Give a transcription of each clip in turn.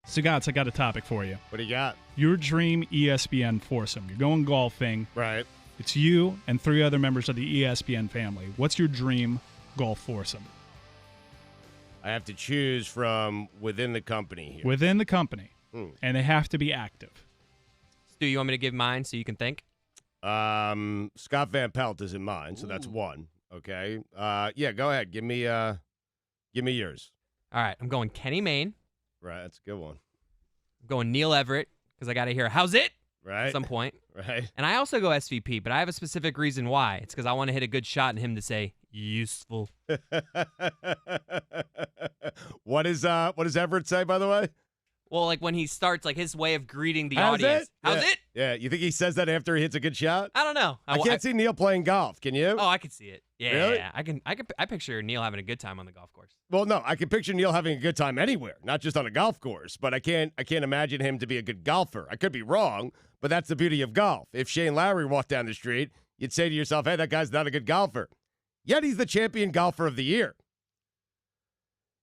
Stugotz, I got a topic for you. What do you got? Your dream ESPN foursome. You're going golfing. Right. It's you and 3 other members of the ESPN family. What's your dream golf foursome? I have to choose from within the company here. Within the company. And they have to be active. Stu, you want me to give mine so you can think? Scott Van Pelt is in mine, so that's one. Okay. Yeah, go ahead. Give me yours. All right, I'm going Kenny Mayne. Right, that's a good one. I'm going Neil Everett because I got to hear how's it Right. at some point. Right. And I also go SVP, but I have a specific reason why. It's because I want to hit a good shot and him to say useful. What does Everett say, by the way? Well, like when he starts, like his way of greeting the How's audience. it? How's Yeah. it? Yeah, you think he says that after he hits a good shot? I don't know. I can't see Neil playing golf. Can you? Oh, I can see it. Yeah, Really? yeah. I picture Neil having a good time on the golf course. Well, no, I can picture Neil having a good time anywhere, not just on a golf course. But I can't imagine him to be a good golfer. I could be wrong, but that's the beauty of golf. If Shane Lowry walked down the street, you'd say to yourself, "Hey, that guy's not a good golfer." Yet he's the champion golfer of the year.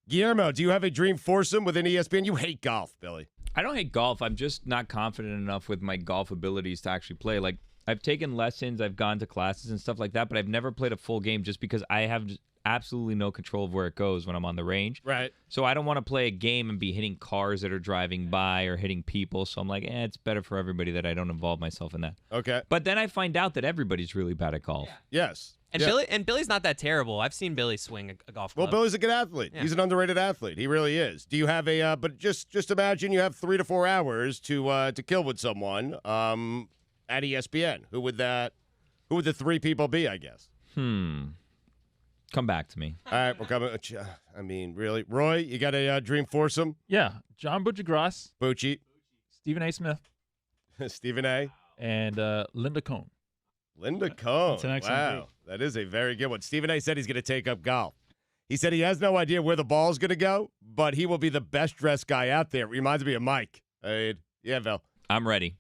Guillermo, do you have a dream foursome within ESPN? You hate golf, Billy. I don't hate golf. I'm just not confident enough with my golf abilities to actually play. Like, I've taken lessons, I've gone to classes and stuff like that, but I've never played a full game just because I have absolutely no control of where it goes when I'm on the range. Right. So I don't want to play a game and be hitting cars that are driving by or hitting people. So I'm like, it's better for everybody that I don't involve myself in that. Okay. But then I find out that everybody's really bad at golf. Yes. And Yeah. Billy's not that terrible. I've seen Billy swing a golf club. Well, Billy's a good athlete. Yeah. He's an underrated athlete. He really is. Do you have a? But just imagine you have 3 to 4 hours to kill with someone at ESPN. Who would the 3 people be? I guess. Come back to me. All right, we're coming. I mean, really, Roy, you got a dream foursome? Yeah, John Butchergrass, Bucci, Stephen A. Smith, Stephen A. and Linda Cohn. Linda Cohn. That's an excellent Wow, that is a very good one. Stephen A. said he's going to take up golf. He said he has no idea where the ball's going to go, but he will be the best dressed guy out there. Reminds me of Mike. Yeah, Bill. I'm ready.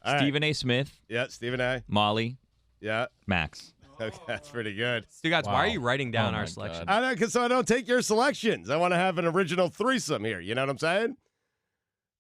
All right. Stephen A. Smith, Yeah, Stephen A. Molly, Yeah. Max. Okay, that's pretty good. Stugotz, why are Wow. you writing down Oh our my selection? God. I know, because so I don't take your selections. I want to have an original threesome here. You know what I'm saying?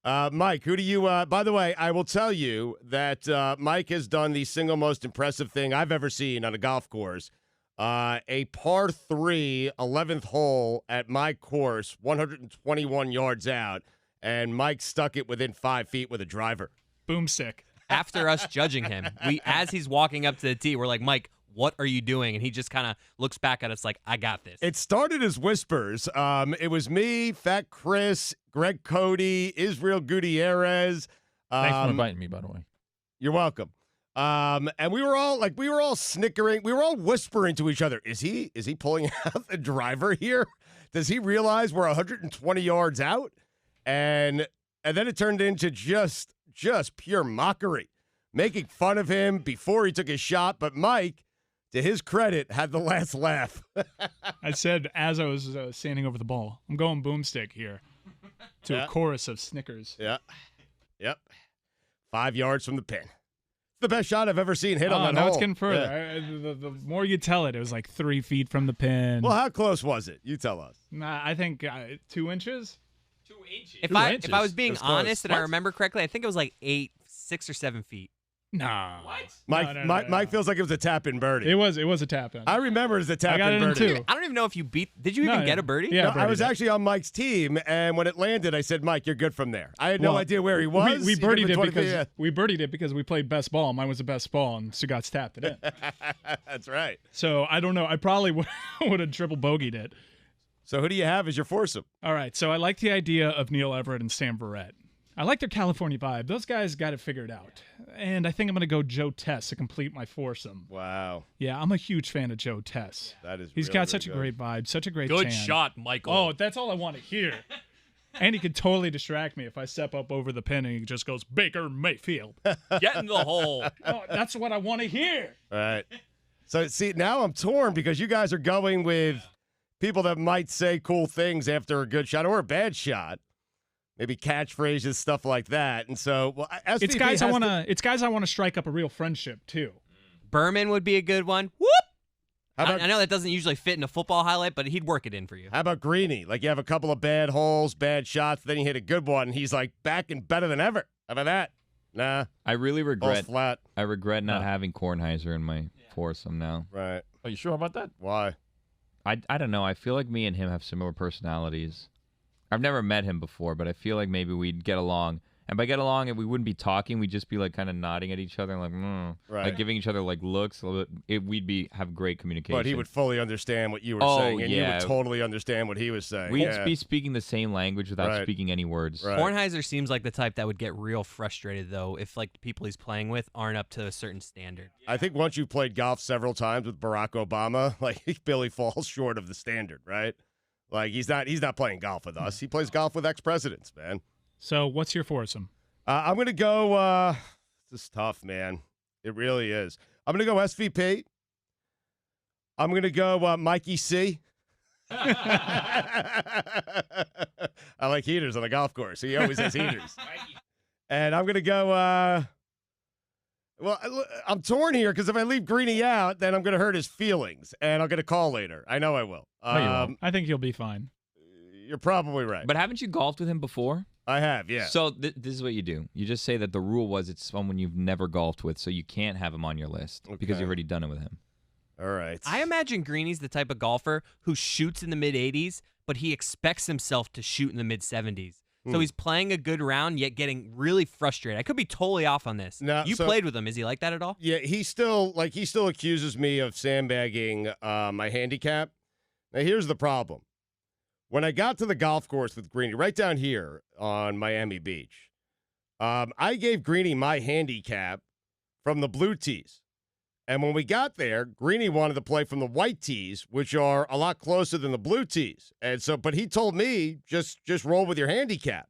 Mike, who do you, by the way, I will tell you that Mike has done the single most impressive thing I've ever seen on a golf course. A par 3, 11th hole at my course, 121 yards out, and Mike stuck it within 5 feet with a driver. Boomstick. After us judging him, as he's walking up to the tee, we're like, Mike, what are you doing? And he just kind of looks back at us like, I got this. It started as whispers. It was me, Fat Chris, Greg Cody, Israel Gutierrez. Thanks for inviting me, by the way. You're welcome. And we were all snickering. We were all whispering to each other. Is he pulling out the driver here? Does he realize we're 120 yards out? And then it turned into just pure mockery, making fun of him before he took his shot. But Mike, to his credit, had the last laugh. I said as I was standing over the ball, I'm going boomstick here to a chorus of snickers. Yeah. Yep. 5 yards from the pin. The best shot I've ever seen hit on that now hole. it's getting further. Yeah. The more you tell it, it was like 3 feet from the pin. Well, how close was it? You tell us. Nah, I think 2 inches. 2 inches. If I was being That's close. honest and I What? remember correctly, I think it was like 6 or 7 feet. Nah. What? Mike feels like it was a tap-in birdie. It was a tap in. I remember it as a I tap-in got it in birdie. 2. I don't even know if you Did you even get a birdie? Yeah, No, I was birdied it. actually on Mike's team, and when it landed, I said, "Mike, you're good from there." I had no Well, idea where he was. We He birdied did it for 20 because feet, we birdied it because we played best ball. Mine was the best ball, and Stugotz tapped it in. yeah. That's right. So I don't know. I probably would have triple bogeyed it. So who do you have as your foursome? All right. So I like the idea of Neil Everett and Sam Verrett. I like their California vibe. Those guys got it figured out. And I think I'm going to go Joe Tess to complete my foursome. Wow, Yeah, I'm a huge fan of Joe Tess. that is. He's really, got really such a good. great vibe, such a great Good tan. shot, Michael. Oh, that's all I want to hear. And he could totally distract me if I step up over the pin and he just goes, Baker Mayfield. Get in the hole. Oh, that's what I want to hear. All right. So see, now I'm torn because you guys are going with people that might say cool things after a good shot or a bad shot. Maybe catchphrases, stuff like that. And so, well, SVP It's guys I has want to strike up a real friendship too. Berman would be a good one. Whoop. How about, I know that doesn't usually fit in a football highlight, but he'd work it in for you. how about Greeny? Like you have a couple of bad holes, bad shots, then you hit a good one. He's like back and better than ever. How about that? Nah. I really All's regret. flat. I regret not having Kornheiser in my foursome now. Right. Are you sure about that? Why? I don't know. I feel like me and him have similar personalities. I've never met him before, but I feel like maybe we'd get along. And by get along, we wouldn't be talking. We'd just be like kind of nodding at each other, like, Right. like giving each other like looks. We'd have great communication. But he would fully understand what you were Oh, saying, and you yeah. would totally understand what he was saying. We'd Yeah. be speaking the same language without Right. speaking any words. Right. Kornheiser seems like the type that would get real frustrated, though, if like the people he's playing with aren't up to a certain standard. I think once you've played golf several times with Barack Obama, like Billy falls short of the standard, right? Like he's not playing golf with us. He plays golf with ex-presidents, man. So what's your foursome? I'm going to go this is tough, man. It really is. I'm going to go SVP. I'm going to go Mikey C. I like heaters on the golf course. He always has heaters. And I'm going to go well, I'm torn here because if I leave Greeny out, then I'm going to hurt his feelings, and I'll get a call later. I know I will. No, you won't. I think you'll be fine. You're probably right. But haven't you golfed with him before? I have, yeah. So this is what you do. You just say that the rule was it's someone you've never golfed with, so you can't have him on your list because Okay. you've already done it with him. All right. I imagine Greeny's the type of golfer who shoots in the mid-80s, but he expects himself to shoot in the mid-70s. So he's playing a good round, yet getting really frustrated. I could be totally off on this. No, You so- played with him. Is he like that at all? Yeah, he still accuses me of sandbagging my handicap. Now here's the problem. When I got to the golf course with Greeny, right down here on Miami Beach, I gave Greeny my handicap from the blue tees. And when we got there, Greeny wanted to play from the white tees, which are a lot closer than the blue tees. And so, but he told me, just roll with your handicap.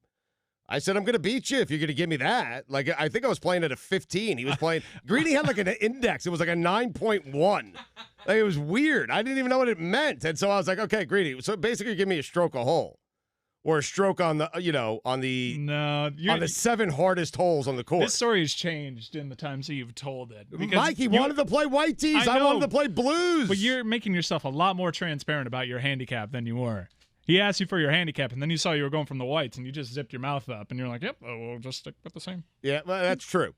I said, I'm going to beat you if you're going to give me that. Like, I think I was playing at a 15. He was playing. Greeny had like an index. It was like a 9.1. Like, it was weird. I didn't even know what it meant. And so I was like, okay, Greeny. So basically give me a stroke a hole. Or a stroke on the, on the No, on the 7 hardest holes on the course. This story has changed in the times that you've told it. Because Mike, he wanted to play white tees. I know, wanted to play blues. But you're making yourself a lot more transparent about your handicap than you were. He asked you for your handicap, and then you saw you were going from the whites, and you just zipped your mouth up, and you're like, yep, we'll just stick with the same. Yeah, well, that's true.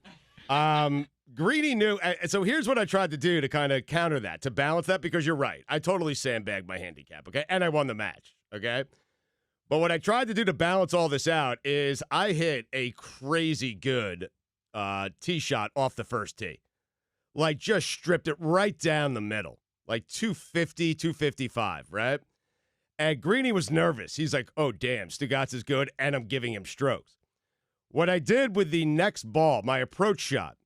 Greeny knew. So here's what I tried to do to kind of counter that, to balance that, because you're right. I totally sandbagged my handicap, okay? And I won the match, okay? But what I tried to do to balance all this out is I hit a crazy good tee shot off the first tee. Like, just stripped it right down the middle. Like 250, 255, right? And Greeny was nervous. He's like, oh, damn, Stugotz is good, and I'm giving him strokes. What I did with the next ball, my approach shot,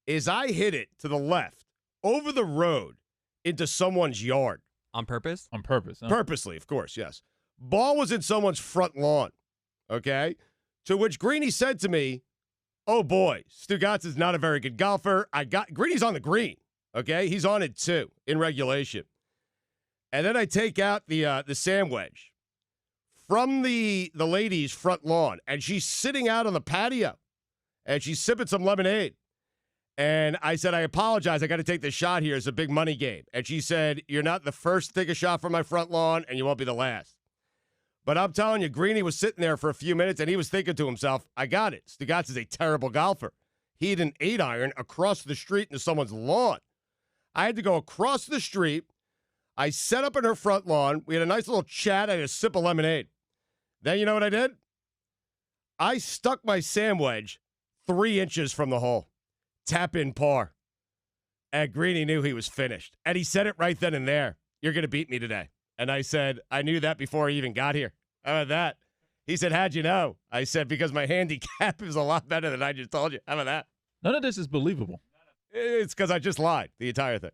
is I hit it to the left, over the road, into someone's yard. On purpose? On purpose. Huh? Purposely, of course, yes. Ball was in someone's front lawn, okay? To which Greeny said to me, oh, boy, Stugotz is not a very good golfer. Greeny's on the green, okay? He's on it, too, in regulation. And then I take out the sand wedge from the lady's front lawn, and she's sitting out on the patio, and she's sipping some lemonade. And I said, I apologize. I got to take this shot here. It's a big money game. And she said, you're not the first to take a shot from my front lawn, and you won't be the last. But I'm telling you, Greeny was sitting there for a few minutes, and he was thinking to himself, I got it. Stugotz is a terrible golfer. He had an 8-iron across the street into someone's lawn. I had to go across the street. I set up in her front lawn. We had a nice little chat. I had a sip of lemonade. Then you know what I did? I stuck my sand wedge 3 inches from the hole. Tap in par. And Greeny knew he was finished. And he said it right then and there. You're going to beat me today. And I said, I knew that before I even got here. How about that? He said, how'd you know? I said, because my handicap is a lot better than I just told you. How about that? None of this is believable. It's because I just lied the entire thing.